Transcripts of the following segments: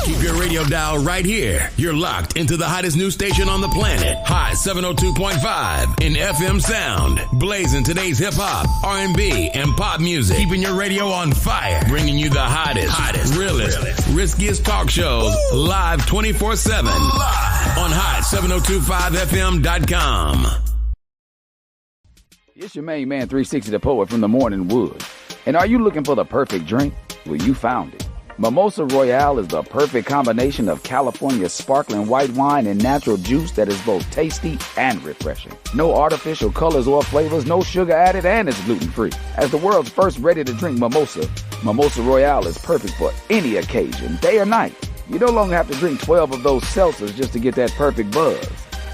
Keep your radio dial right here. You're locked into the hottest news station on the planet. Hot 702.5 in FM sound. Blazing today's hip hop, R&B, and pop music. Keeping your radio on fire. Bringing you the hottest, realest, riskiest talk shows live 24/7 on hot7025fm.com. It's your main man 360 the Poet from the Morning Wood. And are you looking for the perfect drink? Well, you found it. Mimosa Royale is the perfect combination of California sparkling white wine and natural juice that is both tasty and refreshing. No artificial colors or flavors, no sugar added, and it's gluten-free. As the world's first ready-to-drink mimosa, Mimosa Royale is perfect for any occasion, day or night. You no longer have to drink 12 of those seltzers just to get that perfect buzz.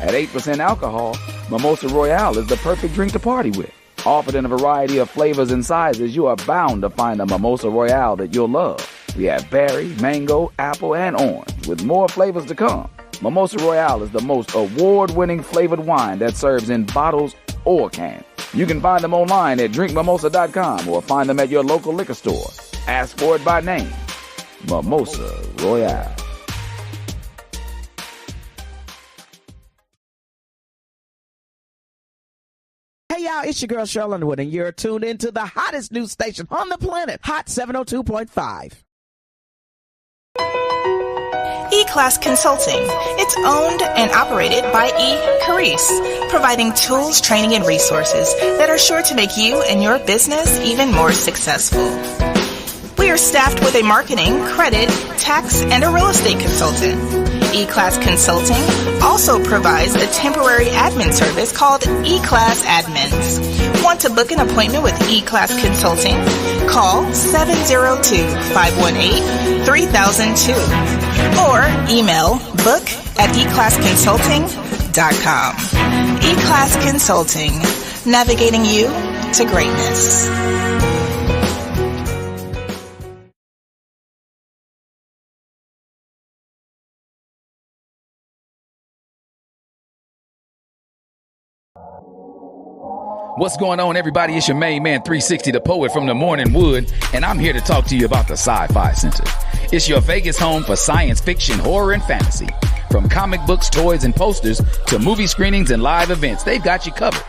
At 8% alcohol, Mimosa Royale is the perfect drink to party with. Offered in a variety of flavors and sizes, you are bound to find a Mimosa Royale that you'll love. We have berry, mango, apple, and orange, with more flavors to come. Mimosa Royale is the most award-winning flavored wine that serves in bottles or cans. You can find them online at drinkmimosa.com or find them at your local liquor store. Ask for it by name. Mimosa Royale. Hey y'all, it's your girl Cheryl Underwood, and you're tuned into the hottest news station on the planet, Hot 702.5. E-Class Consulting. It's owned and operated by E. providing tools, training, and resources that are sure to make you and your business even more successful. We are staffed with a marketing, credit, tax, and a real estate consultant. E-Class Consulting also provides a temporary admin service called E-Class Admins. Want to book an appointment with E-Class Consulting? Call 702-518-3002 or email book@eclassconsulting.com. E-Class Consulting, navigating you to greatness. What's going on, everybody? It's your main man 360 the Poet from the Morning Wood, and I'm here to talk to you about the Sci-Fi Center. It's your Vegas home for science fiction, horror, and fantasy. From comic books, toys, and posters to movie screenings and live events, they've got you covered.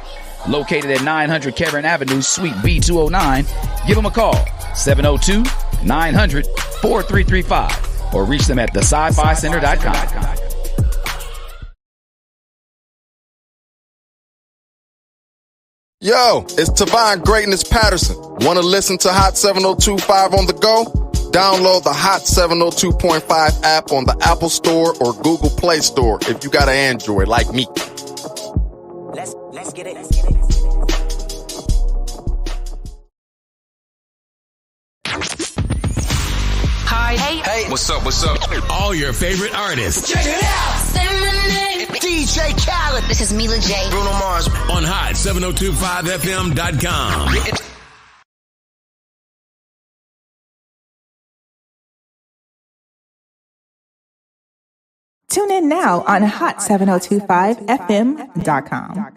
Located at 900 Cameron Avenue, Suite B209, give them a call, 702-900-4335, or reach them at thescificenter.com. Yo, it's Tavon Greatness Patterson. Want to listen to Hot 702.5 on the go? Download the Hot 702.5 app on the Apple Store or Google Play Store if you got an Android like me. Let's get it. Hi. Hey. What's up? All your favorite artists. Check it out. Say my name. DJ Khaled. This is Mila J. Bruno Mars. On hot7025fm.com. Tune in now on hot7025fm.com.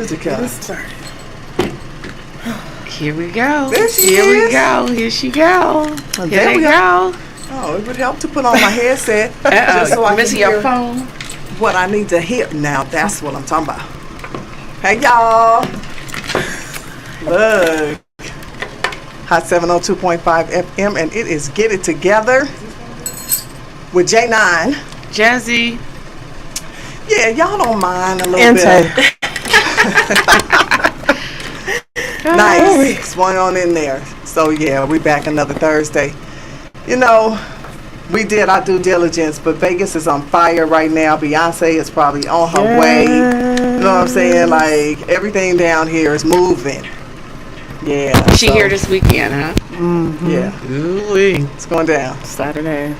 music up. Here we go. There she Here is. we go. Here she go. Well, Here there they we go. Oh, it would help to put on my headset just so I can Missing hear your phone. what I need to hear. Now that's what I'm talking about. Hey y'all. Look. Hot 702.5 FM, and it is Get It Together with Jnine. Jezzy. Yeah, y'all don't mind a little bit. Nice. Swung on in there. So yeah, we back another Thursday. You know, we did our due diligence, but Vegas is on fire right now. Beyonce is probably on her way. You know what I'm saying? Like, everything down here is moving. Yeah. She here this weekend, huh? Mm-hmm. Yeah. Ooh-wee. It's going down. Saturday.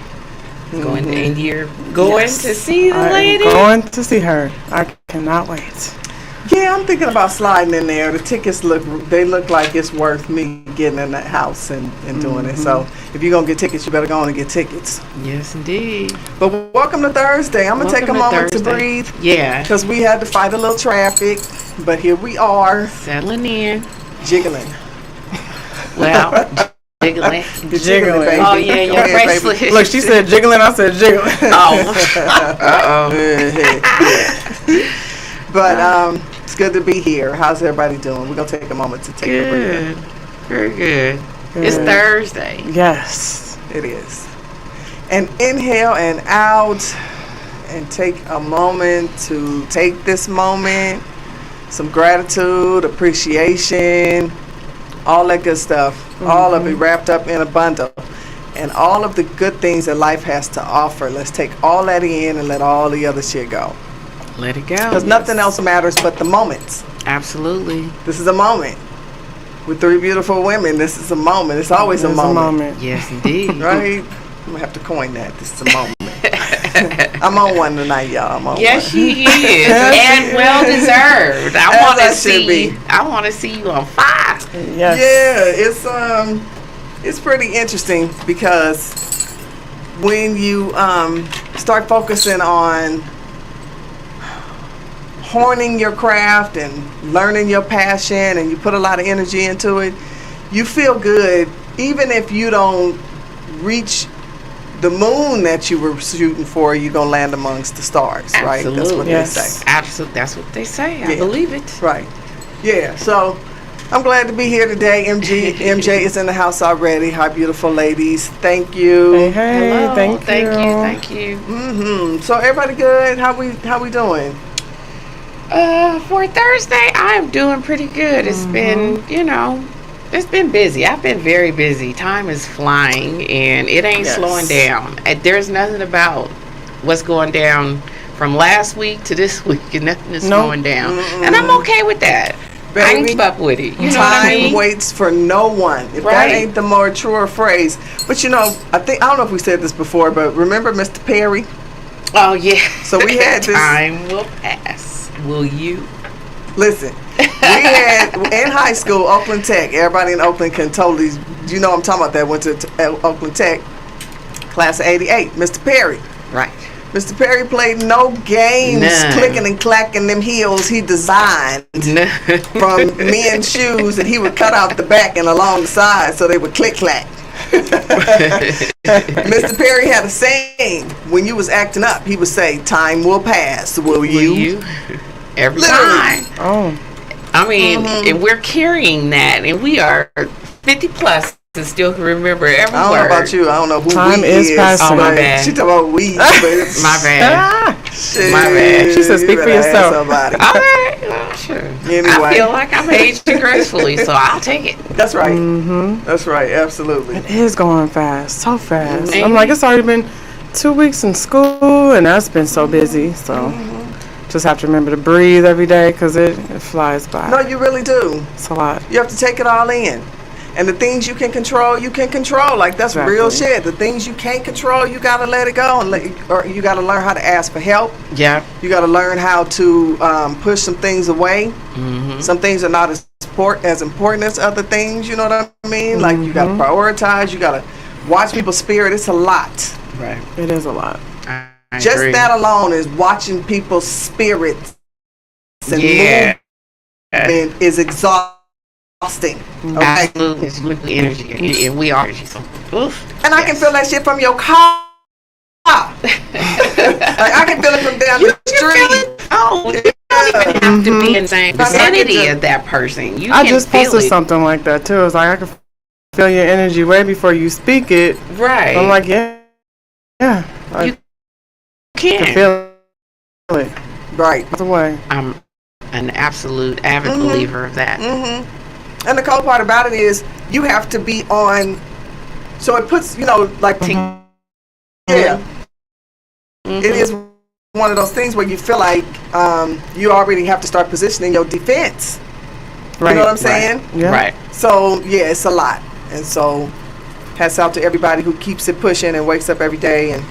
Going, and you're going to see the lady? I'm going to see her. I cannot wait. Yeah, I'm thinking about sliding in there. The tickets look like it's worth me getting in that house and doing it. So if you're going to get tickets, you better go on and get tickets. Yes, indeed. But welcome to Thursday. I'm going to take a moment to breathe. Yeah. Because we had to fight a little traffic. But here we are. Settling in. Jiggling. Well, jiggling. Jiggling, baby. Oh, yeah, your bracelet. Look, she said jiggling, I said jiggling. Oh. Uh-oh. But it's good to be here. How's everybody doing? We're going to take a moment to take a breather. Very good. It's Thursday. Yes. It is. And inhale and out and take a moment to take this moment. Some gratitude, appreciation, all that good stuff. All of it wrapped up in a bundle. And all of the good things that life has to offer. Let's take all that in and let all the other shit go. Let it go. Because nothing else matters but the moments. Absolutely. This is a moment. With three beautiful women, this is a moment. It's always a moment. Yes, indeed. Right? I'm going to have to coin that. This is a moment. I'm on one tonight, y'all. I'm on yes, one. she is. And well deserved. I want to see you on fire. Yes. Yeah, it's pretty interesting because when you start focusing on honing your craft and learning your passion and you put a lot of energy into it, you feel good even if you don't reach the moon that you were shooting for. You're going to land amongst the stars. Absolutely. Right? That's what they say. Absolutely. That's what they say. I believe it. Right. Yeah. So I'm glad to be here today. MJ is in the house already. Hi, beautiful ladies. Thank you. Hey, hello. thank you. Mm-hmm. So everybody good? How we doing? For Thursday, I am doing pretty good. It's been, it's been busy. I've been very busy. Time is flying, and it ain't slowing down. There's nothing about what's going down from last week to this week, and nothing is slowing down. And I'm okay with that. Baby, I can keep up with it. You know what I mean? Time waits for no one. If that ain't the more truer phrase. But I don't know if we said this before, but remember Mr. Perry? Oh, yeah. So we had this. Time will pass. Will you? Listen, we had in high school, Oakland Tech. Everybody in Oakland can totally, I'm talking about that. Went to Oakland Tech, class of '88. Mr. Perry. Right. Mr. Perry played no games, clicking and clacking them heels he designed from men's shoes that he would cut out the back and along the side so they would click clack. Mr. Perry had a saying when you was acting up. He would say, "Time will pass. Will you?" Every Literally. time. Oh. I mean, and we're carrying that, and we are 50 plus and still can remember every I don't word. know about you. I don't know who Time we is is. passing. Oh, my bad. She talking about we. My bad. Shit. My bad. She said, "Speak for yourself." Somebody. All right. Well, sure. Anyway. I feel like I'm aging gracefully, so I'll take it. That's right. That's right. Absolutely. It is going fast, so fast. Mhm. I'm like, it's already been 2 weeks in school, and that's been so busy. So just have to remember to breathe every day because it flies by. No, you really do. It's a lot. You have to take it all in. And the things you can control, you can control. Like, that's real shit. The things you can't control, you got to let it go. Or you got to learn how to ask for help. Yeah. You got to learn how to push some things away. Some things are not as important as other things. You know what I mean? Like, you got to prioritize. You got to watch people's spirit. It's a lot. Right. It is a lot. I Just agree. that alone is watching people's spirits and is exhausting. Okay? Absolutely. It's literally energy. And we are energy. So, and I can feel that shit from your car. Like, I can feel it from down the street. Oh, you don't even have to be in the same vicinity of that person. You I can just feel posted it. something like that too. It's like I can feel your energy way before you speak it. Right. I'm like, yeah. Like, you can feel it. Right. That's the way. I'm an absolute avid believer of that. And the cool part about it is you have to be on. So it puts, like, yeah. It is one of those things where you feel like you already have to start positioning your defense. Right. You know what I'm saying? Right. Yeah. Right. So, yeah, it's a lot. And so, hats out to everybody who keeps it pushing and wakes up every day and,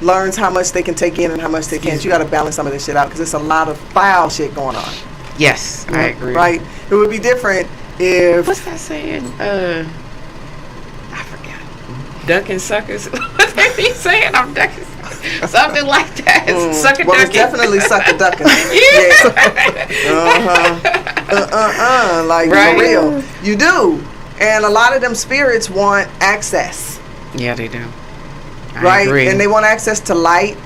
learns how much they can take in and how much they can't. You got to balance some of this shit out because it's a lot of foul shit going on. Yes, I agree. Right? It would be different if... What's that saying? I forgot. Ducking suckers. What they be saying? I'm ducking suckers. Something like that. Sucker well, ducking. it's definitely sucker ducking. Yeah. Like, right? For real. You do. And a lot of them spirits want access. Yeah, they do. I agree. And they want access to light.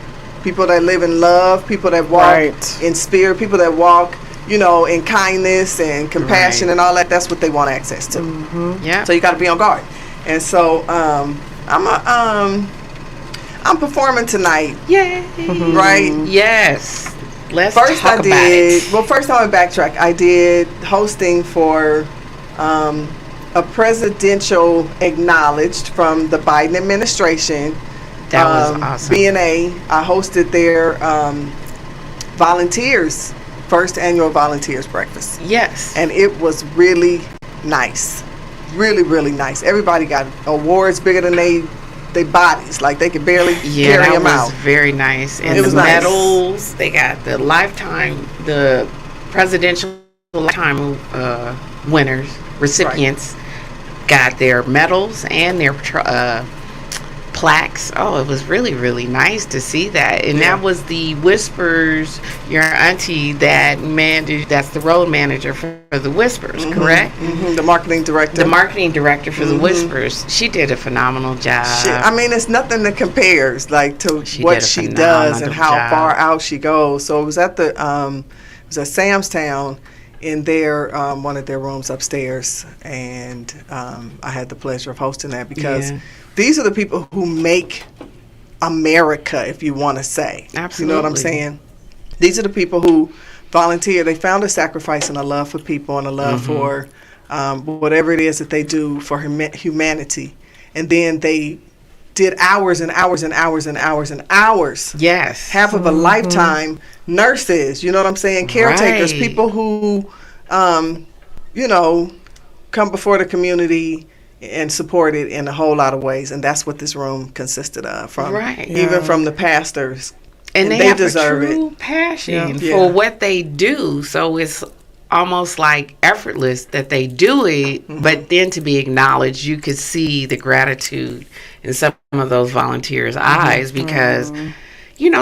People that live in love. People that walk in spirit. People that walk, in kindness and compassion and all that. That's what they want access to. Yeah. So you got to be on guard. And so I'm performing tonight. Yay! Right? Yes. Let's first talk about it. Well, first I want to backtrack. I did hosting for a presidential acknowledged from the Biden administration. That was awesome. BNA. I hosted their volunteers, first annual volunteers breakfast. Yes. And it was really nice. Really, really nice. Everybody got awards bigger than they bodies. Like they could barely carry them out. Yeah, that was very nice. And it was the nice. medals, they got the presidential lifetime winners, recipients, got their medals and their plaques. Oh, it was really, really nice to see that. And that was the Whispers, your auntie that's the road manager for the Whispers, correct? The marketing director. The marketing director for the Whispers. She did a phenomenal job. I mean, it's nothing that compares to what she does and how far out she goes. So it was at Sam's Town in their one of their rooms upstairs, and I had the pleasure of hosting that because these are the people who make America, if you want to say. Absolutely. You know what I'm saying? These are the people who volunteer. They found a sacrifice and a love for people and a love for whatever it is that they do for humanity. And then they did hours and hours and hours and hours and hours. Yes. Half of a lifetime. Nurses, you know what I'm saying? Caretakers, people who, come before the community and support it in a whole lot of ways. And that's what this room consisted of. Even from the pastors. And they have deserve a true passion for what they do. So it's almost like effortless that they do it, but then to be acknowledged, you could see the gratitude in some of those volunteers' eyes because,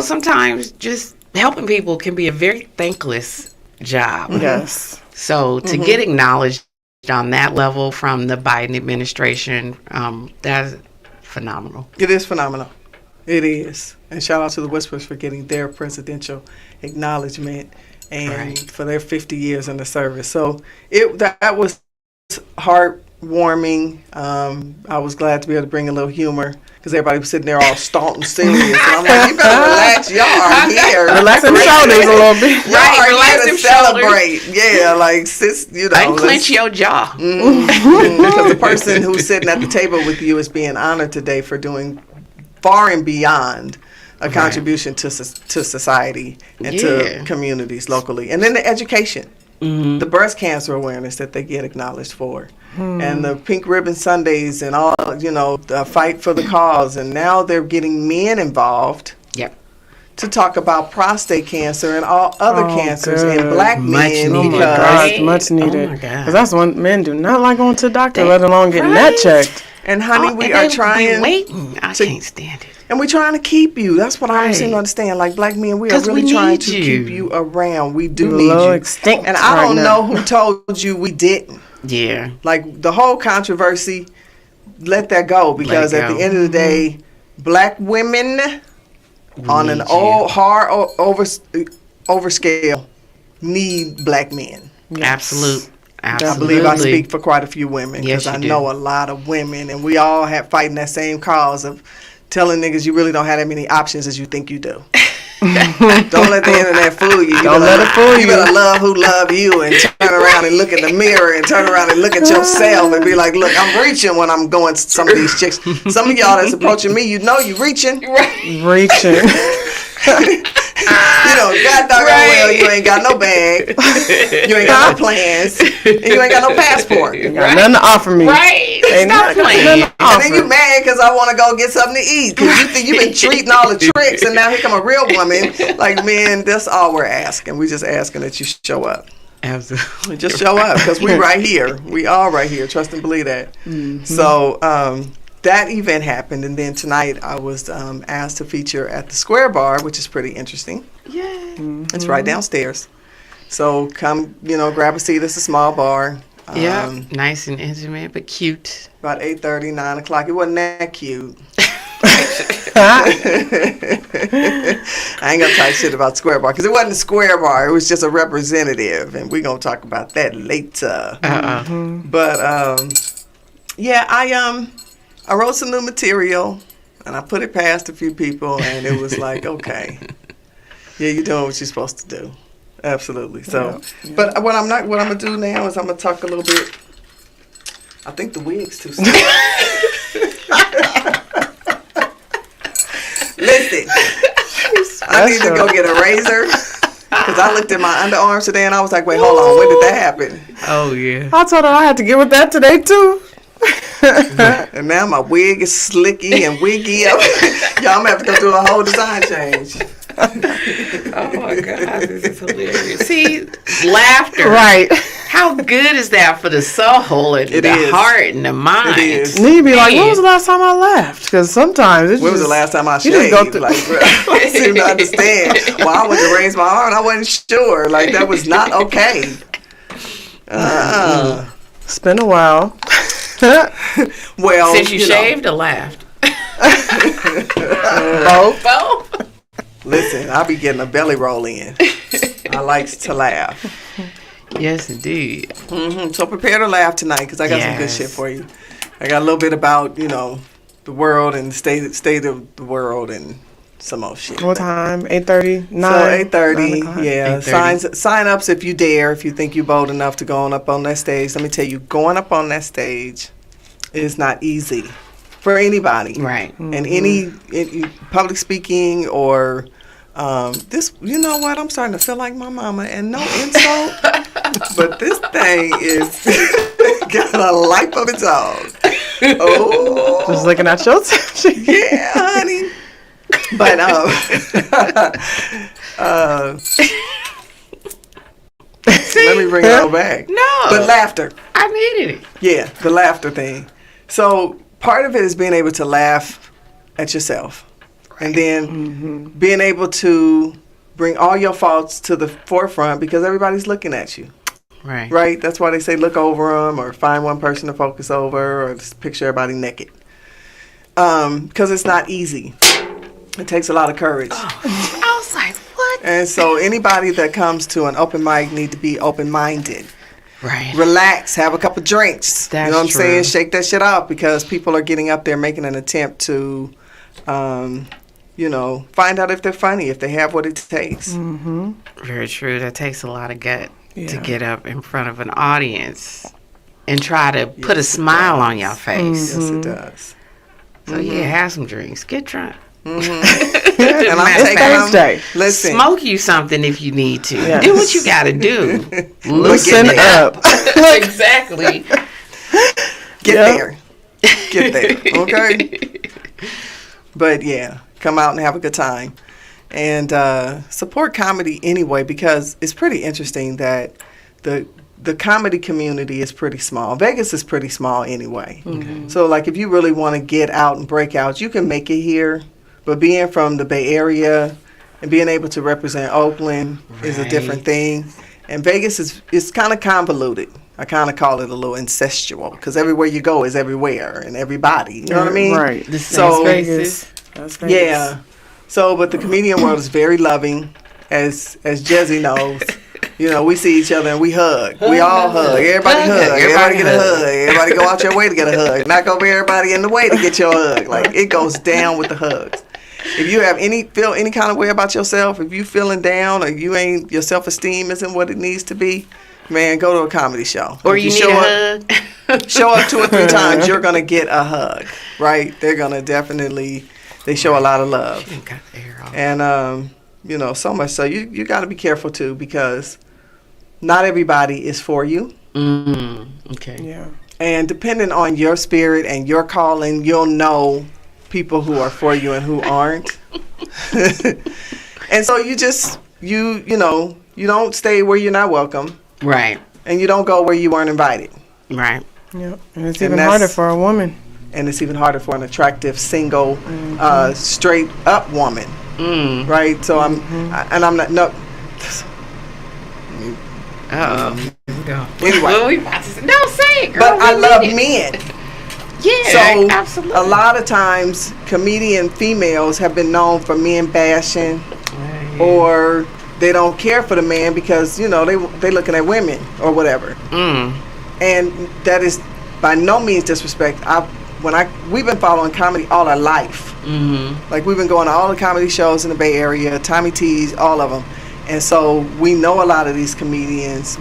sometimes just helping people can be a very thankless job. Yes. So to get acknowledged on that level from the Biden administration, that's phenomenal. It is phenomenal. It is. And shout out to the Whispers for getting their presidential acknowledgement and for their 50 years in the service. So that was heartwarming. I was glad to be able to bring a little humor because everybody was sitting there all staunch and serious. And I'm like, you better relax. Y'all are here. Relax them shoulders a little bit. Y'all are here to celebrate. Yeah, like, sis, unclench your jaw. Because the person who's sitting at the table with you is being honored today for doing far and beyond a contribution to society and to communities locally. And then the education, the breast cancer awareness that they get acknowledged for, and the Pink Ribbon Sundays and all, the fight for the cause. And now they're getting men involved to talk about prostate cancer and all other cancers in black men. Much needed. Because that's when men do not like going to the doctor, let alone getting that checked. And honey, we are trying. I can't stand it. And we're trying to keep you. That's what I don't seem to Right. understand. Like black men, we are 'Cause we really trying need to you. keep you around. We do We're a need little you. extinct And I right don't now. know who told you we didn't. Yeah. Like the whole controversy, let that go, because Let it at go. the end of the day, black women on an need old hard overscale need black men. Absolute. I Absolutely. believe I speak for quite a few women, because Yes, I you know do. a lot of women, and we all have fighting that same cause of telling niggas you really don't have that many options as you think you do. Don't let the internet fool you. Don't let it fool You you. better love who love you, and turn around and look in the mirror and turn around and look at yourself and be like, look, I'm reaching when I'm going to some of these chicks. Some of y'all that's approaching me, you know you reaching. Reaching. You know, God doggone well, you ain't got no bag. You ain't got no plans. And you ain't got no passport. Got nothing to offer me. Right. Ain't Stop nothing playing. to And then offer. you mad because I want to go get something to eat. Because you think you've been treating all the tricks, and now here come a real woman. Like, man, that's all we're asking. We just asking that you show up. Absolutely. Just show up, because we right here. We all right here. Trust and believe that. So that event happened, and then tonight I was asked to feature at the Square Bar, which is pretty interesting. Yeah. It's right downstairs. So come, grab a seat. It's a small bar. Yeah. Nice and intimate, but cute. About 8:30, 9 o'clock. It wasn't that cute. I ain't gonna talk shit about Square Bar, because it wasn't a Square Bar. It was just a representative, and we're gonna talk about that later. But yeah, I wrote some new material, and I put it past a few people, and it was like, okay, yeah, you're doing what you're supposed to do. Absolutely. So, but what I'm gonna do now is I'm gonna talk a little bit. I think the wig's too stiff. Listen, I need to go get a razor, because I looked at my underarms today and I was like, wait, hold on, when did that happen? Oh, yeah. I told her I had to get with that today too. And now my wig is slicky and wiggy up. Y'all, I'm gonna have to go through a whole design change. Oh, my God. This is hilarious. See, laughter. Right. How good is that for the soul and It the is. heart and the mind? It is. And then you be like, Man. when was the last time I laughed? Because sometimes it's When was just, the last time I you just go shaved? through- Like, bro, I seem to understand. Well, I went to raise my arm and I wasn't sure. Like, that was not okay. It's been a while. Well, Since you know, shaved or laughed? Both. Listen, I be getting a belly roll in. I likes to laugh. Yes, indeed. So prepare to laugh tonight, because I got some good Yes. shit for you. I got a little bit about, the world and the state of the world and some more shit. What time? 8:30? 9? So 8:30, 9 o'clock? yeah. 8:30. Sign ups if you dare, if you think you're bold enough to go on up on that stage. Let me tell you, going up on that stage is not easy for anybody. Right. And any public speaking or this, you know what? I'm starting to feel like my mama, and no insult, but this thing is got a life of its own. Oh, Just looking at your yeah, honey. But let me bring it all back. No. But laughter. I needed it. Yeah, the laughter thing. So part of it is being able to laugh at yourself. And then being able to bring all your faults to the forefront, because everybody's looking at you. Right. Right? That's why they say look over them, or find one person to focus over, or just picture everybody naked. Because it's not easy. It takes a lot of courage. I was like, what? And so anybody that comes to an open mic need to be open-minded. Right. Relax, have a couple drinks. That's you know what I'm true. saying? Shake that shit off, because people are getting up there making an attempt to, find out if they're funny, if they have what it takes. Very true. That takes a lot of gut to Yeah. get up in front of an audience and try to put a smile on your face. Yes, it does. So yeah, have some drinks, get drunk, And I'm Matter of taking fact, Thursday. Listen, smoke you something if you need to. Yes. Do what you got to do. Loosen up. Exactly. get Yep. there. Get there. Okay? But yeah, come out and have a good time. And support comedy anyway, because it's pretty interesting that the comedy community is pretty small. Vegas is pretty small anyway. So like if you really want to get out and break out, you can make it here, But being from the Bay Area and being able to represent Oakland is a different thing. And Vegas is kind of convoluted. I kind of call it a little incestual because everywhere you go is everywhere and everybody. You know what I mean? Right. So Vegas. That's Vegas. Yeah. So, but the comedian world is very loving, as Jezzy knows. You know, we see each other and we hug. We all hug. Everybody hug. Everybody get a hug. Everybody go out your way to get a hug. Knock over everybody in the way to get your hug. Like, it goes down with the hugs. If you have feel any kind of way about yourself, if you feeling down or your self-esteem isn't what it needs to be, man, go to a comedy show. Or you need a hug. Show up 2 or 3 times, you're going to get a hug, right? They're going to definitely, they show a lot of love. And, you know, so much so you got to be careful too, because not everybody is for you. Okay. Yeah. And depending on your spirit and your calling, you'll know people who are for you and who aren't. And so you just, you know, you don't stay where you're not welcome. Right. And you don't go where you weren't invited. Right. Yep. And it's even harder for a woman. And it's even harder for an attractive, single, straight up woman. Right? So I'm not, no. Anyway. Well, we about to say, no, say it, girl. But I love men. Yeah, so absolutely. A lot of times, comedian females have been known for men bashing, or they don't care for the man because, you know, they looking at women or whatever. And that is by no means disrespect. We've been following comedy all our life. Like, we've been going to all the comedy shows in the Bay Area, Tommy T's, all of them. And so we know a lot of these comedians.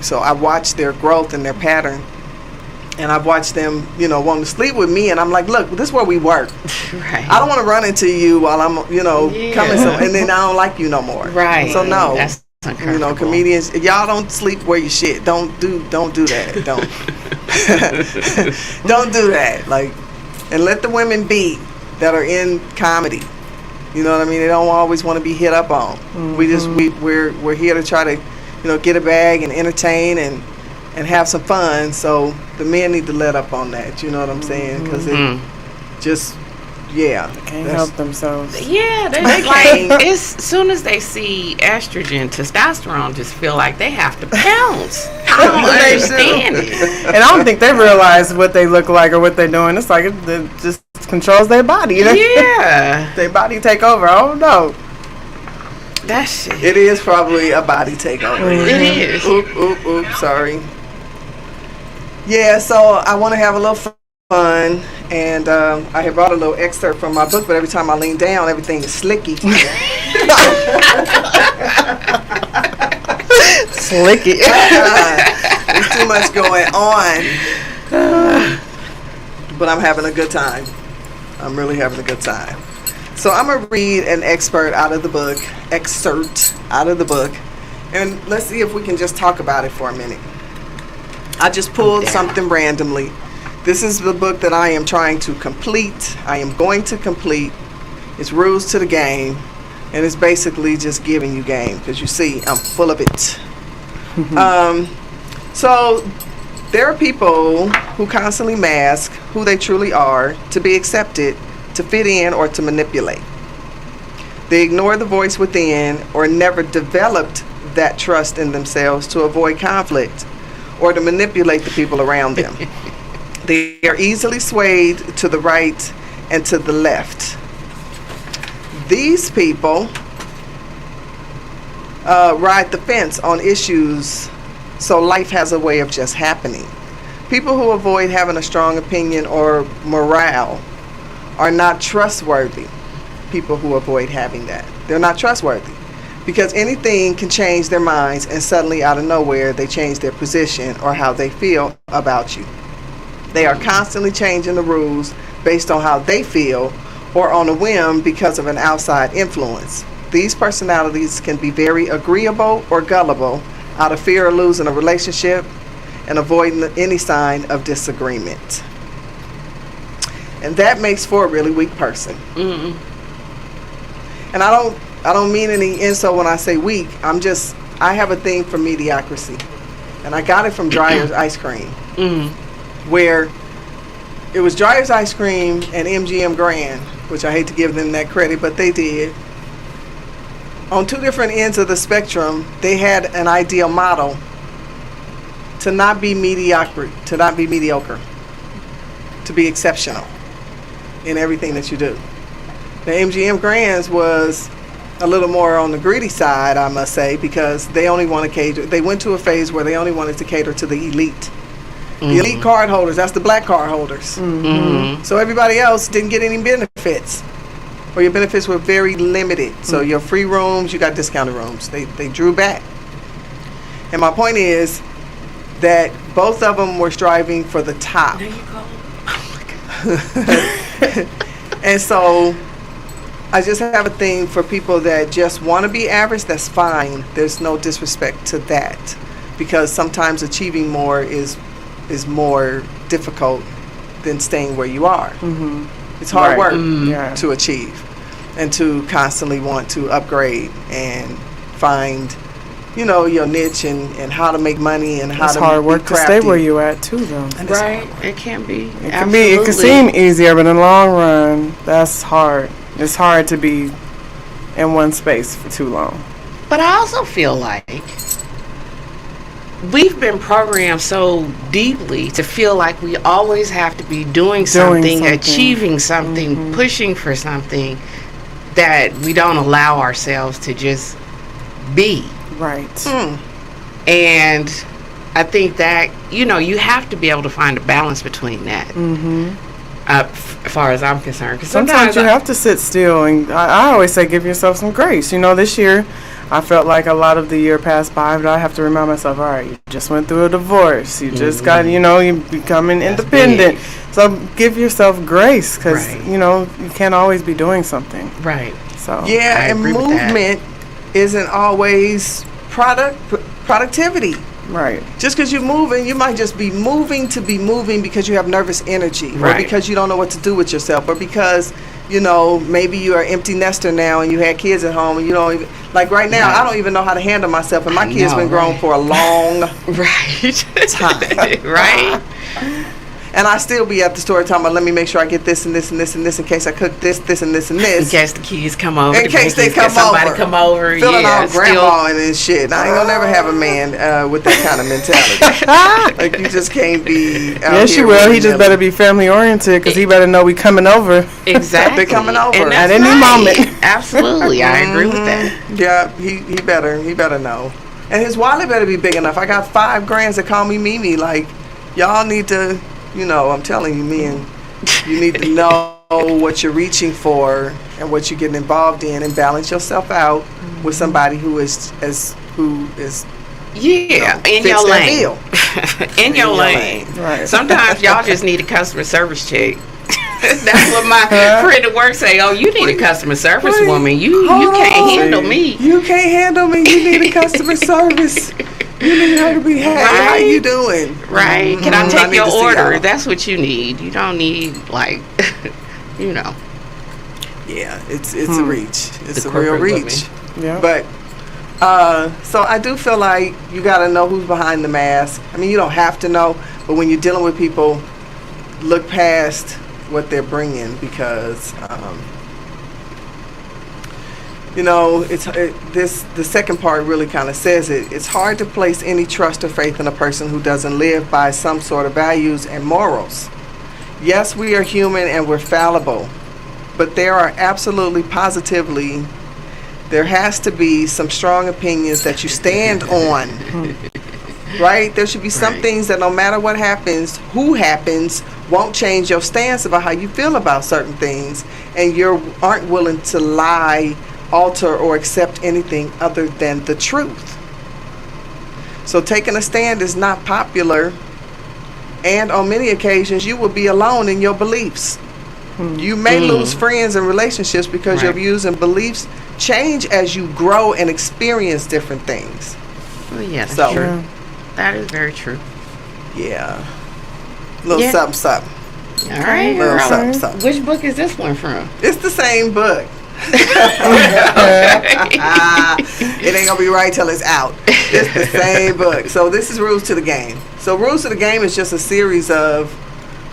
So I watched their growth and their pattern. And I've watched them, you know, want to sleep with me. And I'm like, look, this is where we work. Right. I don't want to run into you while I'm, you know, coming. And then I don't like you no more. Right. So no. That's you know, comedians, y'all don't sleep where you shit. Don't do that. Don't don't do that. Like, and let the women be that are in comedy. You know what I mean? They don't always want to be hit up on. We're here to try to, you know, get a bag and entertain and have some fun. So the men need to let up on that. You know what I'm saying? Because it just, can't help themselves. Yeah, they like, as soon as they see estrogen, testosterone just feel like they have to pounce. I don't understand it. And I don't think they realize what they look like or what they're doing. It's like it just controls their body. You know? Yeah. Their body take over. I don't know. That shit. It is probably a body takeover. It is. Oops, sorry. Yeah, so I want to have a little fun, and I have brought a little excerpt from my book, but every time I lean down, everything is slicky. Slicky. There's too much going on. But I'm having a good time. I'm really having a good time. So I'm going to read an excerpt out of the book, and let's see if we can just talk about it for a minute. I just pulled something randomly. This is the book that I am trying to complete. I am going to complete. It's Rules to the Game, and it's basically just giving you game, because you see, I'm full of it. So there are people who constantly mask who they truly are to be accepted, to fit in, or to manipulate. They ignore the voice within, or never developed that trust in themselves to avoid conflict or to manipulate the people around them. They are easily swayed to the right and to the left. These people ride the fence on issues, so life has a way of just happening. People who avoid having a strong opinion or morale are not trustworthy. People who avoid having that, they're not trustworthy, because anything can change their minds, and suddenly out of nowhere they change their position or how they feel about you. They are constantly changing the rules based on how they feel or on a whim because of an outside influence. These personalities can be very agreeable or gullible out of fear of losing a relationship and avoiding any sign of disagreement. And that makes for a really weak person. And I don't mean any insult when I say weak. I have a thing for mediocrity. And I got it from Dreyer's Ice Cream. Where it was Dreyer's Ice Cream and MGM Grand which I hate to give them that credit, but they did. On two different ends of the spectrum, they had an ideal model to not be mediocre, to be exceptional in everything that you do. The MGM Grands was a little more on the greedy side, I must say, because they only want to cater. They went to a phase where they only wanted to cater to the elite. The elite card holders, that's the black card holders. So everybody else didn't get any benefits, or your benefits were very limited. So your free rooms, you got discounted rooms. They drew back. And my point is that both of them were striving for the top. There you go. Oh my God. And so I just have a thing for people that just want to be average. That's fine. There's no disrespect to that, because sometimes achieving more is more difficult than staying where you are. It's hard work to achieve and to constantly want to upgrade and find, you know, your niche and how to make money and how it's to hard work be to stay where you at too, though. Right. It can be. It can be. It can seem easier, but in the long run, that's hard. It's hard to be in one space for too long. But I also feel like we've been programmed so deeply to feel like we always have to be doing something. Achieving something, pushing for something, that we don't allow ourselves to just be. Right. And I think that, you know, you have to be able to find a balance between that. As far as I'm concerned. Because sometimes you have to sit still. And I always say give yourself some grace. You know, this year I felt like a lot of the year passed by, but I have to remind myself, all right, you just went through a divorce. You just got, you know, you're becoming independent. So give yourself grace, because, you know, you can't always be doing something. Right. So yeah, and movement isn't always productivity. Right. Just because you're moving, you might just be moving to be moving because you have nervous energy, or because you don't know what to do with yourself, or because, you know, maybe you're an empty nester now and you had kids at home and you don't even, like right now, I don't even know how to handle myself, and my kids been grown for a long time. Right. And I still be at the store talking about, let me make sure I get this and this and this and this in case I cook this, this and this and this. In case the kids come over. In case they come over. Somebody come over. Feeling all grandma and shit. I ain't gonna never have a man with that kind of mentality. Like, you just can't be out yes, you will. He just better be family oriented, because he better know we coming over. Exactly. They're coming over. At any moment. Absolutely. I agree with that. Yeah, he better know. And his wallet better be big enough. I got 5 grands that call me Mimi. Like, y'all need to... You know, I'm telling you, men, you need to know what you're reaching for and what you're getting involved in, and balance yourself out with somebody who is in your lane. in your lane. Right. Sometimes y'all just need a customer service check. That's what my friend at work say. Oh, you need a customer service woman. You can't handle me. You can't handle me. You need a customer service. You need her to be happy. Right. How you doing? Right. Can I take your order? That's what you need. You don't need, like, you know. Yeah, it's a reach. It's a real reach. Yeah. But so I do feel like you got to know who's behind the mask. I mean, you don't have to know, but when you're dealing with people, look past what they're bringing, because you know, the second part really kind of says it. It's hard to place any trust or faith in a person who doesn't live by some sort of values and morals. Yes, we are human and we're fallible, but there are absolutely, positively, there has to be some strong opinions that you stand on. Right? There should be some things that no matter what happens, who happens, won't change your stance about how you feel about certain things, and you aren't willing to lie, alter, or accept anything other than the truth. So taking a stand is not popular, and on many occasions you will be alone in your beliefs. You may lose friends and relationships because your views and beliefs change as you grow and experience different things. Well, yes, that's true. That is very true. Yeah. Little something, something. All right. Little something, something. Which book is this one from? It's the same book. It ain't gonna be right till it's out. It's the same book. So this is Rules to the Game. So Rules to the Game is just a series of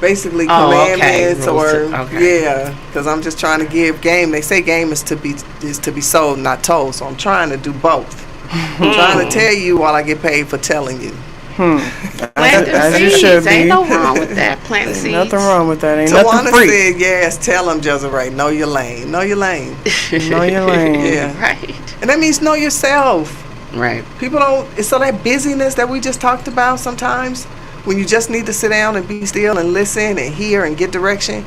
basically commandments okay. because I'm just trying to give game. They say game is to be sold, not told. So I'm trying to do both. I'm trying to tell you while I get paid for telling you. Plant the seeds. Ain't no wrong with that. Plant the seeds. Nothing wrong with that. Ain't Tawana nothing free. said, yes, tell them, Jezzy, know your lane. Know your lane. Know your lane. Yeah. Right. And that means know yourself. Right. People don't, so that busyness that we just talked about sometimes, when you just need to sit down and be still and listen and hear and get direction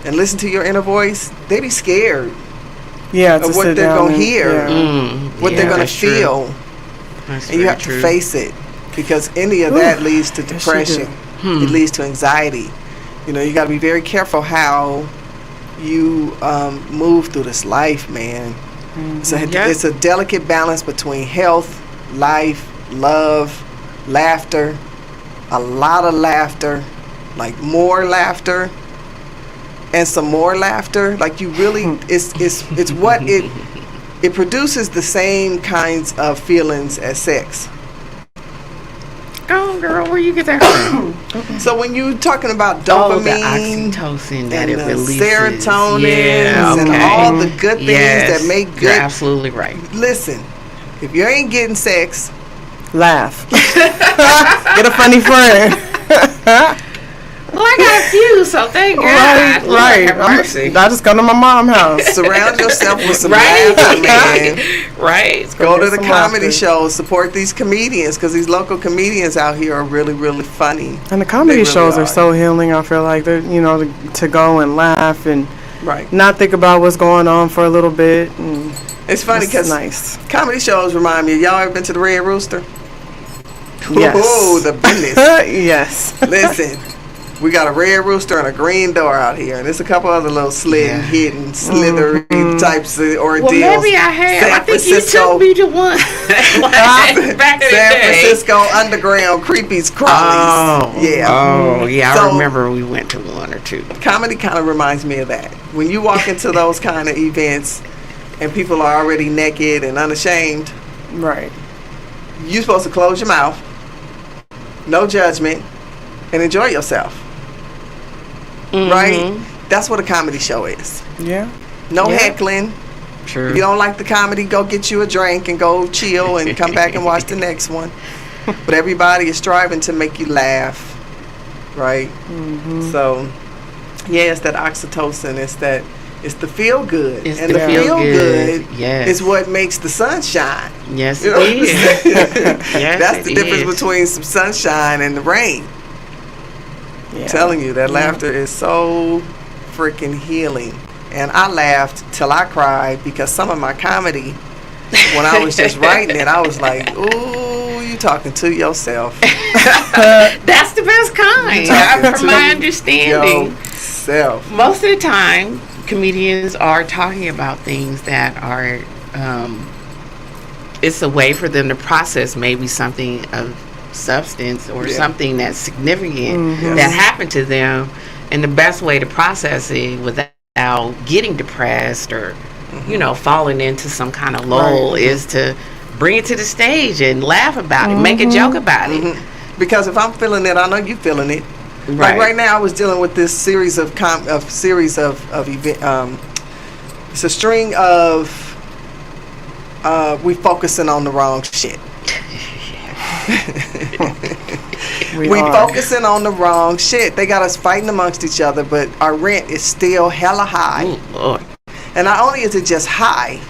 and listen to your inner voice, they be scared of what they're going to hear, what they're going to feel. That's and you have to face it, because any of that leads to depression. It leads to anxiety. You know, you got to be very careful how you move through this life, man. So it's a delicate balance between health, life, love, laughter, a lot of laughter, like more laughter, and some more laughter. Like you really, it's what it produces the same kinds of feelings as sex. Oh, girl, where you get that from? So when you're talking about dopamine, the oxytocin that it releases, serotonin, and all the good things that make good. You're absolutely right. Listen, if you ain't getting sex, laugh. Get a funny friend. Well, I got a few, so thank God. Right. Have mercy. I just go to my mom's house. Surround yourself with some laughter, man. Right. Go to the comedy shows. Support these comedians, because these local comedians out here are really, really funny. And the comedy shows are so healing. I feel like they're, to go and laugh and not think about what's going on for a little bit. And it's funny because comedy shows remind me. Y'all ever been to the Red Rooster? Yes. Oh, the business. Yes. Listen. We got a Red Rooster and a Green Door out here, and there's a couple other little hidden, slithery types of ordeals. Well, maybe I have. I think you took me to one. Back in the day. San Francisco underground creepies, crawlies. Oh, yeah. I remember we went to one or two. Comedy kind of reminds me of that. When you walk into those kind of events, and people are already naked and unashamed, right? You're supposed to close your mouth, no judgment, and enjoy yourself. Right? That's what a comedy show is. Yeah. No heckling. Sure. If you don't like the comedy, go get you a drink and go chill and come back and watch the next one. But everybody is striving to make you laugh. Right? So, it's that oxytocin. It's the feel good. It's and the feel good yes. is what makes the sun shine. Yes, it is. Yes, that's the difference between some sunshine and the rain. I'm telling you, that laughter is so freaking healing. And I laughed till I cried, because some of my comedy, when I was just writing it, I was like, ooh, you talking to yourself. That's the best kind, from my understanding. Yourself. Most of the time, comedians are talking about things that are, it's a way for them to process maybe something of substance or something that's significant that happened to them, and the best way to process it without getting depressed or falling into some kind of lull is to bring it to the stage and laugh about it, make a joke about it. Because if I'm feeling it, I know you feeling it. Like right now, I was dealing with this series of event. It's a string of we focusing on the wrong shit. we focusing on the wrong shit. They got us fighting amongst each other, but our rent is still hella high. Oh, Lord. And not only is it just high,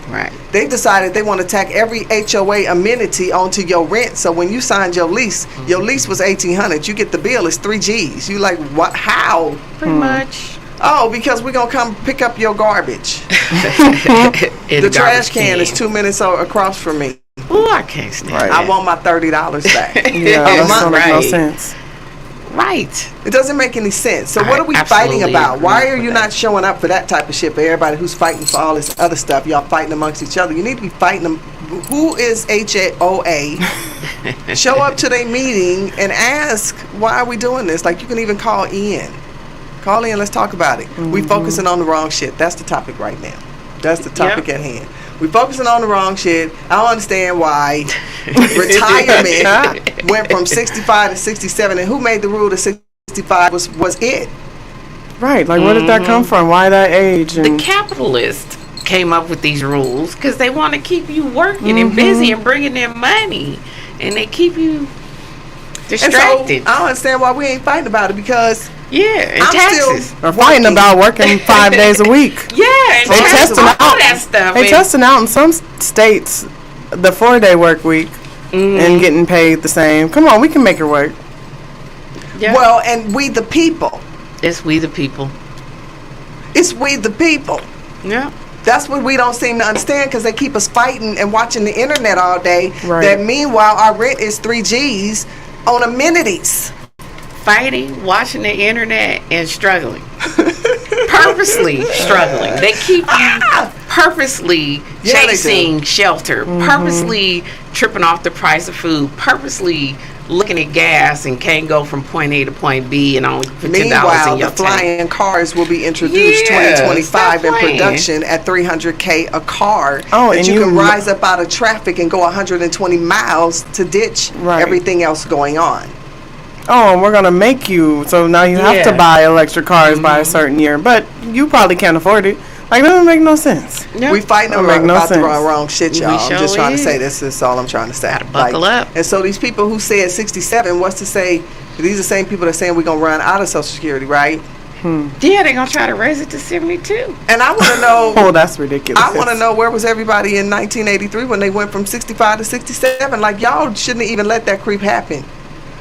they decided they want to tack every HOA amenity onto your rent. So when you signed your lease was $1,800. You get the bill, it's $3,000. You like, what? How? Pretty much. Oh, because we're gonna come pick up your garbage. The trash can is 2 minutes across from me. Oh, I can't stand it. I want my $30 back. That doesn't make no sense. Right. It doesn't make any sense. So what are we fighting about? Why are you not showing up for that type of shit? For everybody who's fighting for all this other stuff, y'all fighting amongst each other. You need to be fighting them. Who is HOA? Show up to their meeting and ask, why are we doing this? Like, you can even call in. Call in, let's talk about it. We focusing on the wrong shit. That's the topic right now. That's the topic at hand. We focusing on the wrong shit. I don't understand why retirement went from 65 to 67. And who made the rule to 65 65 was it. Right. Like, where did that come from? Why that age? The capitalists came up with these rules because they want to keep you working and busy and bringing in money, and they keep you distracted. And so I don't understand why we ain't fighting about it, because and I'm taxes. still We're fighting about working 5 days a week. Yeah, and They taxes, testing all out that stuff. They and- testing out in some states the 4-day work week and getting paid the same. Come on, we can make it work. Yeah. Well, and we the people. It's we the people. It's we the people. Yeah. That's what we don't seem to understand, because they keep us fighting and watching the internet all day. Right. That meanwhile our rent is 3 G's on amenities. Fighting, watching the internet, and struggling. Purposely struggling. They keep you purposely Yeah, they chasing shelter, purposely tripping off the price of food, purposely looking at gas and can't go from point A to point B and only put $10 Meanwhile, in your the tank. flying cars will be introduced Yeah, 2025 stop in playing. production at $300K a car. Oh, that and you you can lo- rise up out of traffic and go 120 miles to ditch Right. everything else going on. Oh, and we're going to make you. So now you have to Yeah. buy electric cars by a certain year. But you probably can't afford it. Like, that doesn't make no sense. Yep. We fighting Don't make no about the sense. wrong shit, y'all. I'm sure just trying to is. say this. Is all I'm trying to say. Gotta buckle up. And so these people who said 67, what's to say? These are the same people that saying we're gonna run out of Social Security, right? Yeah, they're going to try to raise it to 72. And I want to know. Oh, that's ridiculous. I want to know, where was everybody in 1983 when they went from 65 to 67? Like, y'all shouldn't even let that creep happen.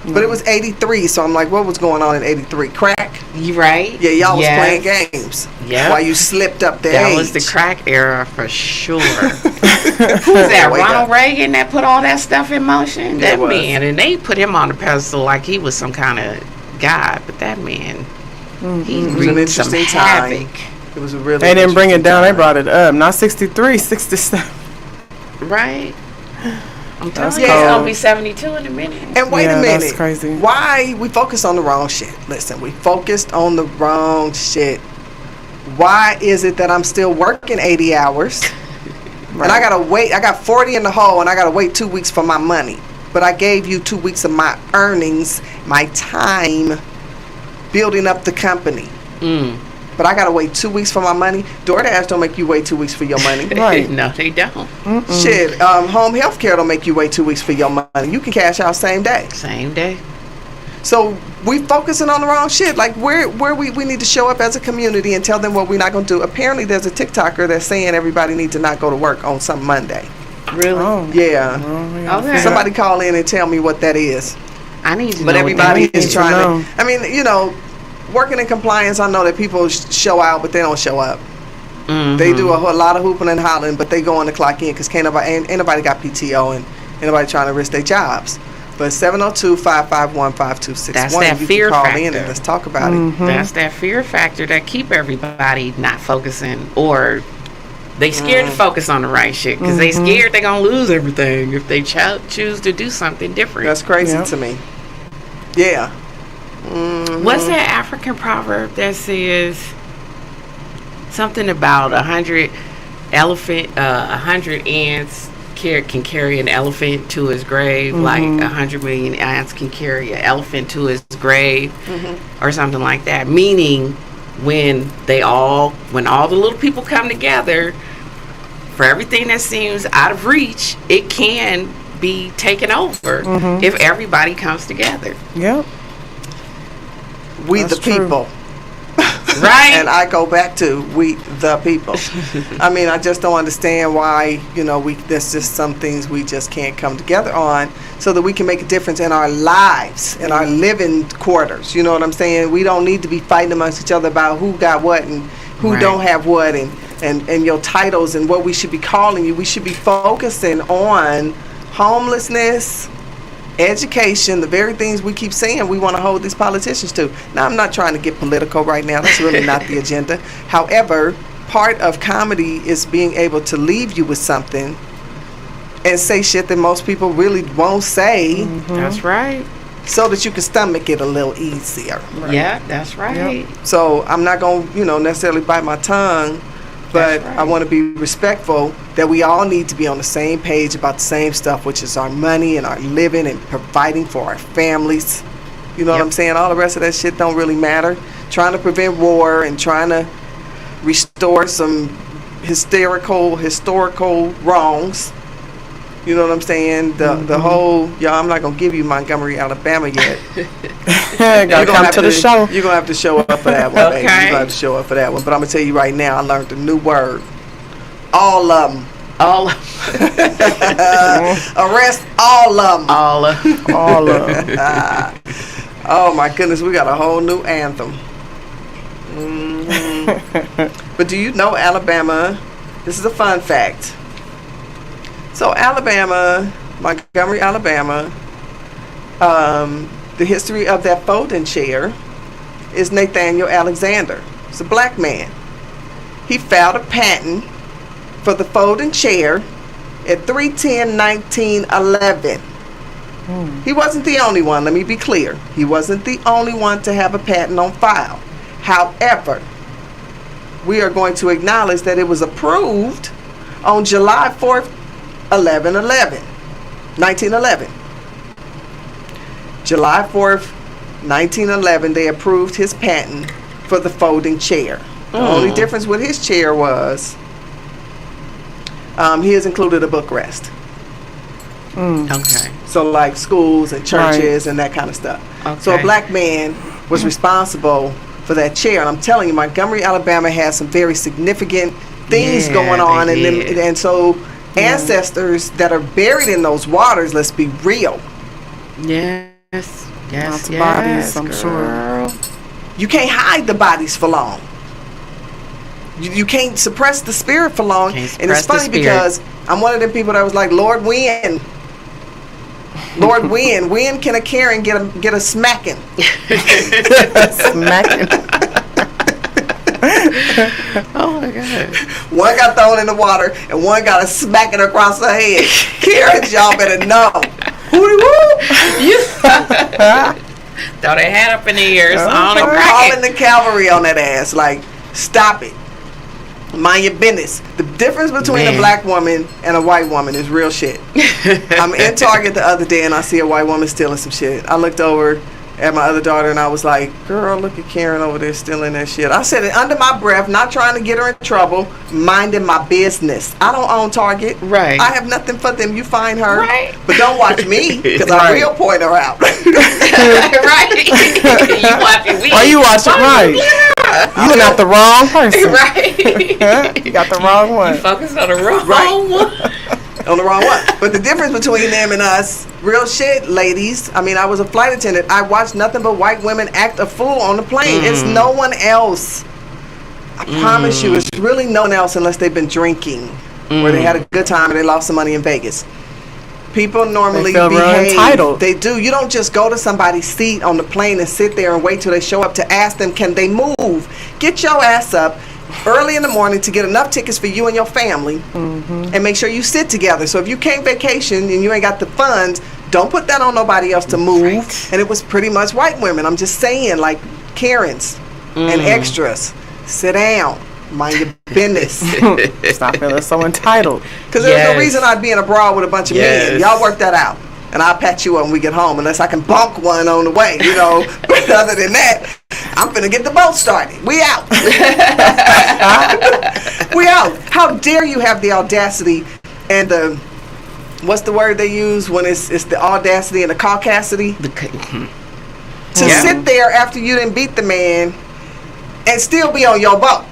But it was 83, so I'm like, what was going on in 83? Crack? You right? Yeah, y'all was Yes. playing games. Yep. While you slipped up the That age. was the crack era for sure. Who's that? Wake Ronald up. Reagan that put all that stuff in motion? Yeah, That it was. man. And they put him on the pedestal like he was some kind of god. But that man, he It was an wreaked some interesting time. havoc. It was a really. They didn't bring it interesting down. They time. brought it up. Not 63, 67. Right? I'm telling That's you, it's cold. going to be 72 in a minute. And wait Yeah, a minute. that's crazy. Why we focus on the wrong shit? Listen, we focused on the wrong shit. Why is it that I'm still working 80 hours? And I gotta wait. I got 40 in the hole, and I gotta wait 2 weeks for my money. But I gave you 2 weeks of my earnings, my time, building up the company. But I gotta wait 2 weeks for my money. DoorDash don't make you wait 2 weeks for your money. Right. No, they don't. Shit, home health care don't make you wait 2 weeks for your money. You can cash out same day. Same day. So we focusing on the wrong shit. Like, where we need to show up as a community and tell them what we're not going to do. Apparently there's a TikToker that's saying everybody needs to not go to work on some Monday. Really? Oh. Yeah. Okay. Somebody call in and tell me what that is. I need to But know everybody what that is is. trying know. to. I mean, you know, working in compliance, I know that people show out, but they don't show up. They do a whole lot of hooping and hollering, but they go on the clock in because ain't nobody got PTO and ain't nobody trying to risk their jobs. But 702-551-5261. That's that you fear can call factor. in and let's talk about it. That's that fear factor that keep everybody not focusing, or they scared to focus on the right shit because they scared they're gonna lose everything if they choose to do something different. That's crazy Yep. to me. Yeah. What's that African proverb that says something about 100 ants can carry an elephant to his grave, like 100 million ants can carry an elephant to his grave, or something like that. Meaning, when all the little people come together, for everything that seems out of reach, it can be taken over if everybody comes together. Yep. We That's the true. people. Right? And I go back to we the people. I mean, I just don't understand why, there's just some things we just can't come together on so that we can make a difference in our lives, in our living quarters. You know what I'm saying? We don't need to be fighting amongst each other about who got what and who Right. don't have what and your titles and what we should be calling you. We should be focusing on homelessness, education, the very things we keep saying we want to hold these politicians to. Now, I'm not trying to get political right now. That's really not the agenda. However, part of comedy is being able to leave you with something and say shit that most people really won't say That's right. so that you can stomach it a little easier. Yeah, that's right. So I'm not going to, necessarily bite my tongue, but That's right. I want to be respectful that we all need to be on the same page about the same stuff, which is our money and our living and providing for our families. You know what I'm saying? All the rest of that shit don't really matter. Trying to prevent war and trying to restore some historical wrongs. You know what I'm saying? The whole, I'm not going to give you Montgomery, Alabama yet. Gotta come to the show. You're going to have to show up for that one, Okay. baby. You're going to have to show up for that one. But I'm going to tell you right now, I learned a new word. All of them. All Arrest all of them. all of them. Oh my goodness, we got a whole new anthem. But do you know Alabama? This is a fun fact. So Alabama, Montgomery, Alabama, the history of that folding chair is Nathaniel Alexander. It's a black man. He filed a patent for the folding chair at 3/10/1911. He wasn't the only one, let me be clear. He wasn't the only one to have a patent on file. However, we are going to acknowledge that it was approved on July 4th, 1911. July 4th, 1911, they approved his patent for the folding chair. The only difference with his chair was he has included a bookrest. Okay. So like schools and churches and that kind of stuff. Okay. So a black man was responsible for that chair. And I'm telling you, Montgomery, Alabama has some very significant things going on. And so ancestors that are buried in those waters, let's be real. Yes. Lots of bodies, I'm sure. You can't hide the bodies for long. You can't suppress the spirit for long. And it's funny because I'm one of them people that was like, Lord, when? Lord, when can a Karen get a smacking? Smacking. Oh my God. One got thrown in the water and one got a smacking across her head. Karens, y'all better know. Hooty-woo! Throw their hat up in the ears. I'm calling the cavalry on that ass. Like, stop it. Mind your business. The difference between a black woman and a white woman is real shit. I'm in Target the other day and I see a white woman stealing some shit. I looked over at my other daughter and I was like, girl, look at Karen over there stealing that shit. I said it under my breath, not trying to get her in trouble, minding my business. I don't own Target. Right. I have nothing for them. You find her. Right. But don't watch me because I will point her out. Right. You watching me. Why you watching right? You went out the wrong person. Right. You got the wrong one. You focused on the wrong one. On the wrong one. But the difference between them and us, real shit, ladies. I mean, I was a flight attendant. I watched nothing but white women act a fool on the plane. It's no one else. I promise you, it's really no one else unless they've been drinking, where they had a good time and they lost some money in Vegas. People normally They feel real behave. entitled. They do. You don't just go to somebody's seat on the plane and sit there and wait till they show up to ask them, can they move? Get your ass up early in the morning to get enough tickets for you and your family and make sure you sit together. So if you can't vacation and you ain't got the funds, don't put that on nobody else to move. Right. And it was pretty much white women. I'm just saying, like Karens and extras. Sit down. Mind your business. Stop feeling so entitled. Because there's no reason I'd be in a brawl with a bunch of men. Y'all work that out. And I'll pat you up when we get home, unless I can bonk one on the way, you know. But other than that, I'm finna get the boat started. We out. We out. How dare you have the audacity and the, what's the word they use when it's the audacity and the caucasity? To sit there after you done beat the man and still be on your boat.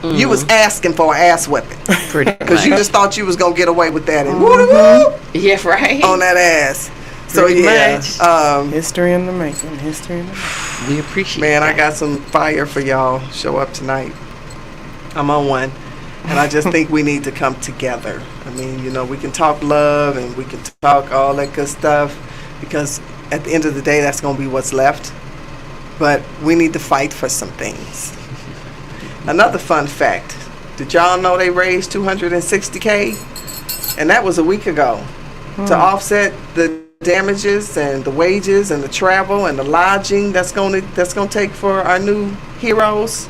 You was asking for an ass whipping. Because you just thought you was going to get away with that. And woo-woo, yeah, right. on that ass. So, history in the making. History in the making. We appreciate man, that. I got some fire for y'all. Show up tonight. I'm on one. And I just think we need to come together. I mean, you know, we can talk love and we can talk all that good stuff. Because at the end of the day, that's going to be what's left. But we need to fight for some things. Another fun fact. Did y'all know they raised $260K? And that was a week ago. To offset the damages and the wages and the travel and the lodging that's gonna take for our new heroes.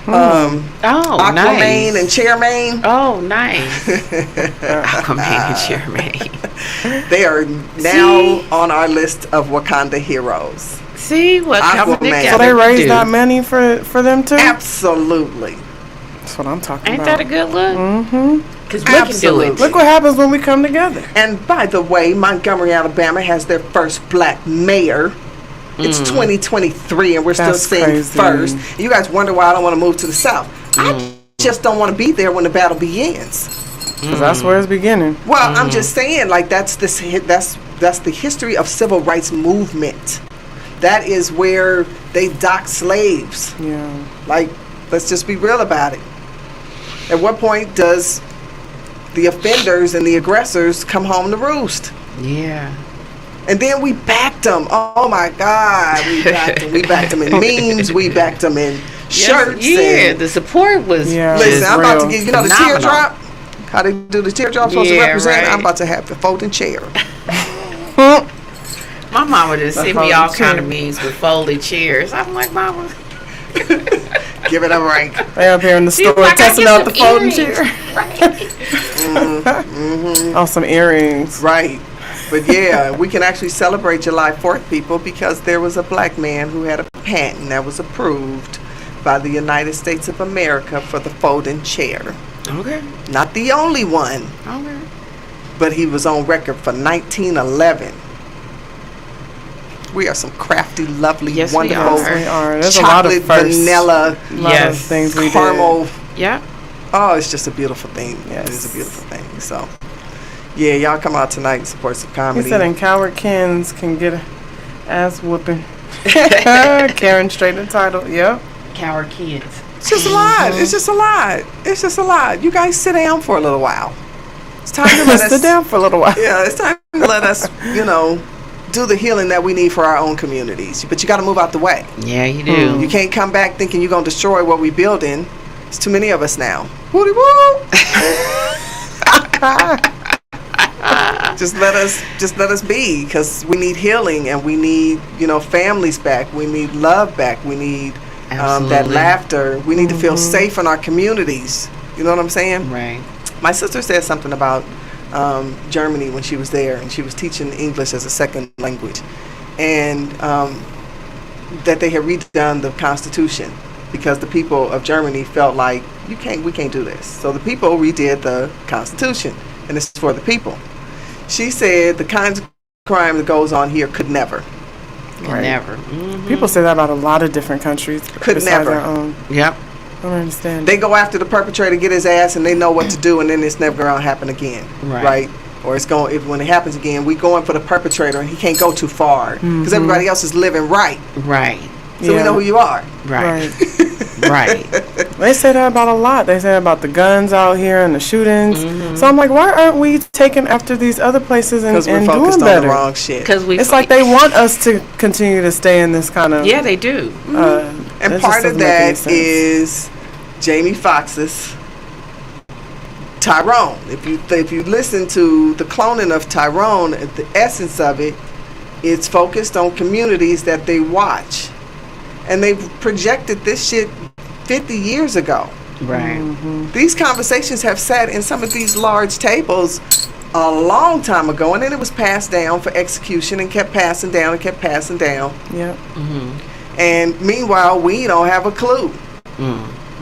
Aquaman nice. And Chairman. Oh, nice. Aquaman and Chairman. They are now on our list of Wakanda heroes. See what coming together. So they raised that money for them too? Absolutely. That's what I'm talking Ain't about. Ain't that a good look? Mm-hmm. Because we can do it. Look what happens when we come together. And by the way, Montgomery, Alabama has their first black mayor. It's 2023 and we're still saying first. You guys wonder why I don't want to move to the South. I just don't want to be there when the battle begins. Because that's where it's beginning. Well, I'm just saying, like, that's the history of civil rights movement. That is where they dock slaves. Yeah. Like, let's just be real about it. At what point does the offenders and the aggressors come home to roost? Yeah. And then we backed them. Oh my God, we backed them. We backed them in memes. We backed them in shirts. Yeah, the support was. Yeah, listen, I'm about to get the teardrop. How they do the teardrop supposed to represent? Right. I'm about to have the folding chair. My mama just sent me all kind of memes with folded chairs. I'm like, Mama, give it a rank. They up here in the store testing out the folding chair. Right. Oh, some earrings. Right. But yeah, we can actually celebrate July 4th, people, because there was a black man who had a patent that was approved by the United States of America for the folding chair. Okay. Not the only one. Okay. But he was on record for 1911. We are some crafty, lovely, wonderful, we are. There's chocolate, a lot of vanilla, of things we caramel. did. Yeah. Oh, it's just a beautiful thing. Yes. It is a beautiful thing. So, yeah, y'all come out tonight and support some comedy. He said, and Coward Kins can get an ass whooping. Karen straight entitled. Yep. Coward Kids. It's just a lot. It's just a lot. It's just a lot. You guys sit down for a little while. It's time to let us sit down for a little while. Yeah, it's time to let us, do the healing that we need for our own communities. But you got to move out the way. Yeah, you do. You can't come back thinking you're going to destroy what we building. It's too many of us now. Woody woo! Just let us be, because we need healing and we need, families back. We need love back. We need that laughter. We need to feel safe in our communities. You know what I'm saying? Right. My sister said something about Germany when she was there, and she was teaching English as a second language, and that they had redone the Constitution because the people of Germany felt like we can't do this. So the people redid the Constitution, and it's for the people. She said the kinds of crime that goes on here could never. Could never. Mm-hmm. People say that about a lot of different countries. Could never. Our own. Yep. I don't understand. They go after the perpetrator, get his ass, and they know what to do, and then it's never going to happen again. Right? Or it's going, when it happens again, we going for the perpetrator, and he can't go too far because everybody else is living right. Right. So we know who you are. Right. Right. They say that about a lot. They say about the guns out here and the shootings. So I'm like, why aren't we taking after these other places and doing better? Because we're focused on the wrong shit. It's like they want us to continue to stay in this kind of... Yeah, they do. And part of that is Jamie Foxx's Tyrone. If you listen to the cloning of Tyrone, the essence of it, it's focused on communities that they watch. And they've projected this shit 50 years ago. Right. These conversations have sat in some of these large tables a long time ago, and then it was passed down for execution and kept passing down and kept passing down. Yeah. And meanwhile, we don't have a clue.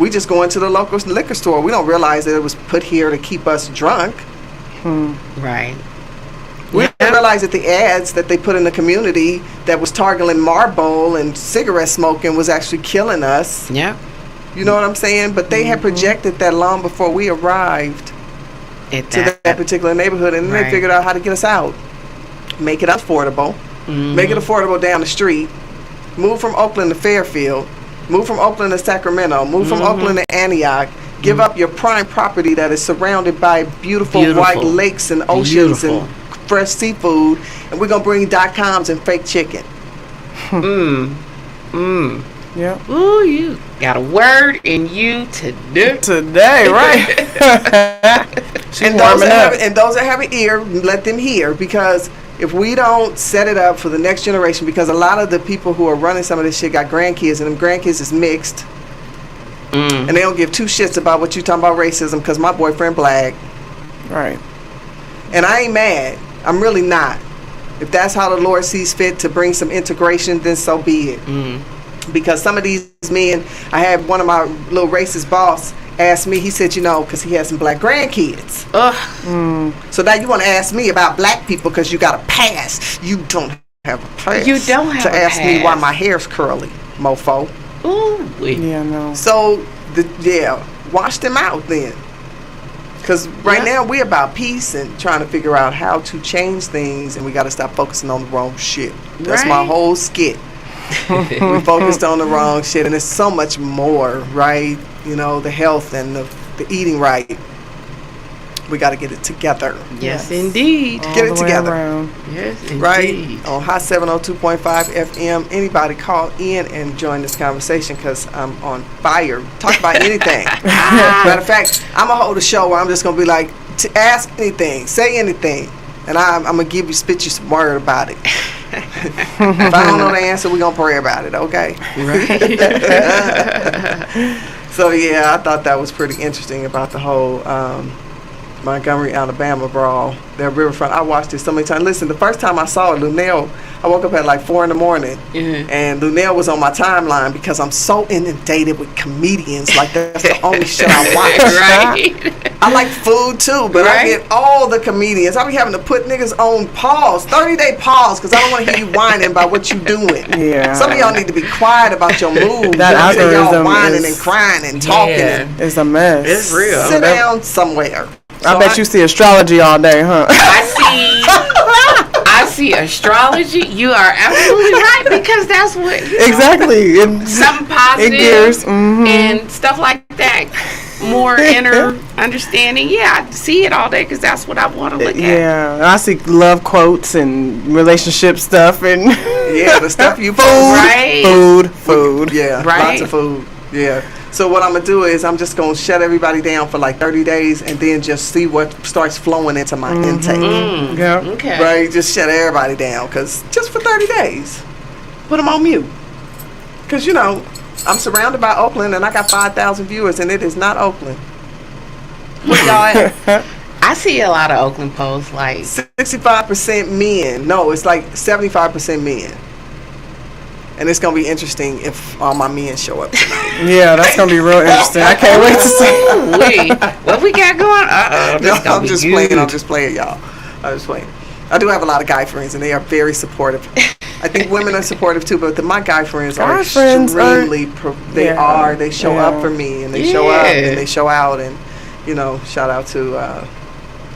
We just go into the local liquor store. We don't realize that it was put here to keep us drunk. Right. We didn't realize that the ads that they put in the community that was targeting Marlboro and cigarette smoking was actually killing us. Yeah. You know what I'm saying? But they had projected that long before we arrived to that particular neighborhood, and then they figured out how to get us out. Make it affordable. Make it affordable down the street. Move from Oakland to Fairfield. Move from Oakland to Sacramento. Move from Oakland to Antioch. Give up your prime property that is surrounded by beautiful white lakes and oceans and fresh seafood, and we're gonna bring .coms and fake chicken. Yeah. Ooh, you got a word in you today, right? And those that have an ear, let them hear, because if we don't set it up for the next generation, because a lot of the people who are running some of this shit got grandkids, and them grandkids is mixed. And they don't give two shits about what you talking about racism because my boyfriend black. Right. And I ain't mad. I'm really not. If that's how the Lord sees fit to bring some integration, then so be it. Because some of these men, I had one of my little racist boss ask me, he said, because he has some black grandkids. So now you want to ask me about black people because you got a pass. You don't have a pass. You don't have to a ask me pass. why my hair's curly, mofo. Ooh. Yeah, no. So, wash them out then. Because right now we're about peace and trying to figure out how to change things, and we got to stop focusing on the wrong shit. That's my whole skit. We focused on the wrong shit, and there's so much more, right? The health and the eating right. We got to get it together. Yes, indeed. Get it together. Yes, indeed. Right? On Hot 702.5 FM. Anybody call in and join this conversation because I'm on fire. Talk about anything. Matter of fact, I'm going to hold a show where I'm just going to be like, to ask anything, say anything. And I'm going to spit you some word about it. If I don't know the answer, we're going to pray about it, okay? Right. So, I thought that was pretty interesting about the whole Montgomery, Alabama brawl. That riverfront. I watched it so many times. Listen, the first time I saw it, Lunel, I woke up at like 4 in the morning, and Lunel was on my timeline because I'm so inundated with comedians. Like, that's the only shit I watch. Right. I like food too, but I get all the comedians. I be having to put niggas on pause, 30-day pause, because I don't want to hear you whining about what you doing. Yeah. Some of y'all need to be quiet about your moves. That algorithm y'all whining and crying and talking. It's a mess. It's real. Sit down somewhere. I bet you see astrology all day, huh? I see astrology. You are absolutely right, because that's what exactly. Something positive it gears, and stuff like that. More inner understanding. Yeah, I see it all day because that's what I want to look at. Yeah, I see love quotes and relationship stuff and the stuff you food, right? Food. Yeah, right. Lots of food. Yeah. So what I'm gonna do is I'm just gonna shut everybody down for like 30 days and then just see what starts flowing into my intake. Yeah. Okay. Right. Just shut everybody down because just for 30 days, put them on mute. Because I'm surrounded by Oakland and I got 5,000 viewers and it is not Oakland. Where y'all at? I see a lot of Oakland posts like 65% men. No, it's like 75% men. And it's going to be interesting if all my men show up tonight. Yeah, that's going to be real interesting. I can't wait to see. What we got going on? I'm just playing, y'all. I'm just playing. I do have a lot of guy friends, and they are very supportive. I think women are supportive, too, but my guy friends are extremely... They show up for me, and they show up, and they show out, and, shout out to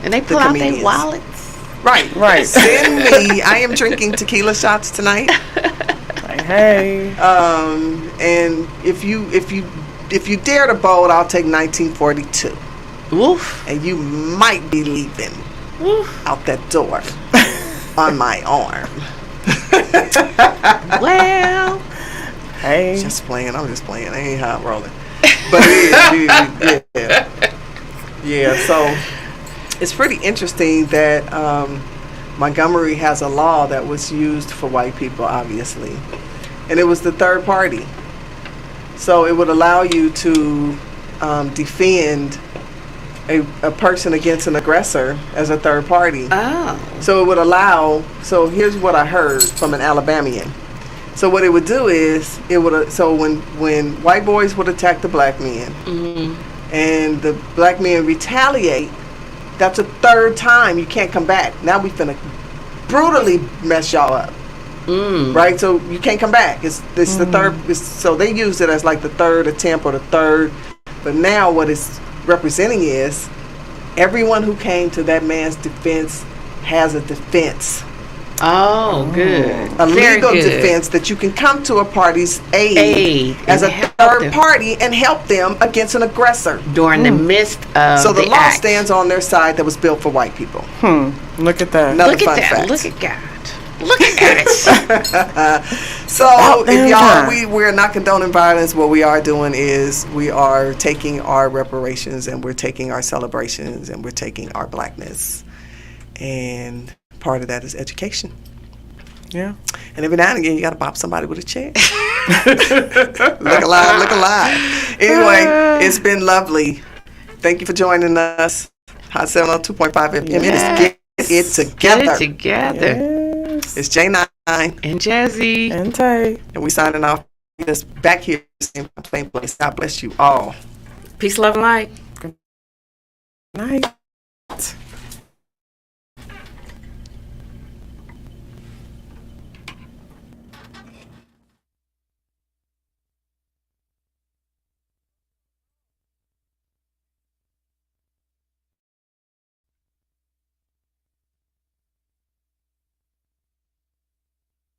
and they pull out their wallets. Right. Send me. I am drinking tequila shots tonight. Hey. And if you dare to bold, I'll take 1942. Woof. And you might be leaving out that door on my arm. Well, hey. I'm just playing. I ain't how I'm rolling. But yeah. So it's pretty interesting that Montgomery has a law that was used for white people, obviously. And it was the third party. So it would allow you to defend a person against an aggressor as a third party. Oh. So it would allow, so here's what I heard from an Alabamian. So what it would do is, when white boys would attack the black men, and the black men retaliate, that's a third time you can't come back. Now we finna brutally mess y'all up. Right? So you can't come back. It's the third. So they use it as like the third attempt or the third. But now what it's representing is everyone who came to that man's defense has a defense. Oh, good. A legal defense that you can come to a party's aid as a third party and help them against an aggressor. During the midst of so the law act. stands on their side that was built for white people. Look at that. Another Look fun at that. fact. Look at God. Look at it. So if y'all, we're not condoning violence. What we are doing is we are taking our reparations and we're taking our celebrations and we're taking our blackness. And part of that is education. Yeah. And every now and again, you got to bop somebody with a chair. Look alive. Anyway, it's been lovely. Thank you for joining us. Hot 702.5 FM. Yes. Get it together. Get it together. Yes. It's Jnine. And Jezzy. And Tay. And we signing off. Just back here, same place. God bless you all. Peace, love, and light. Night.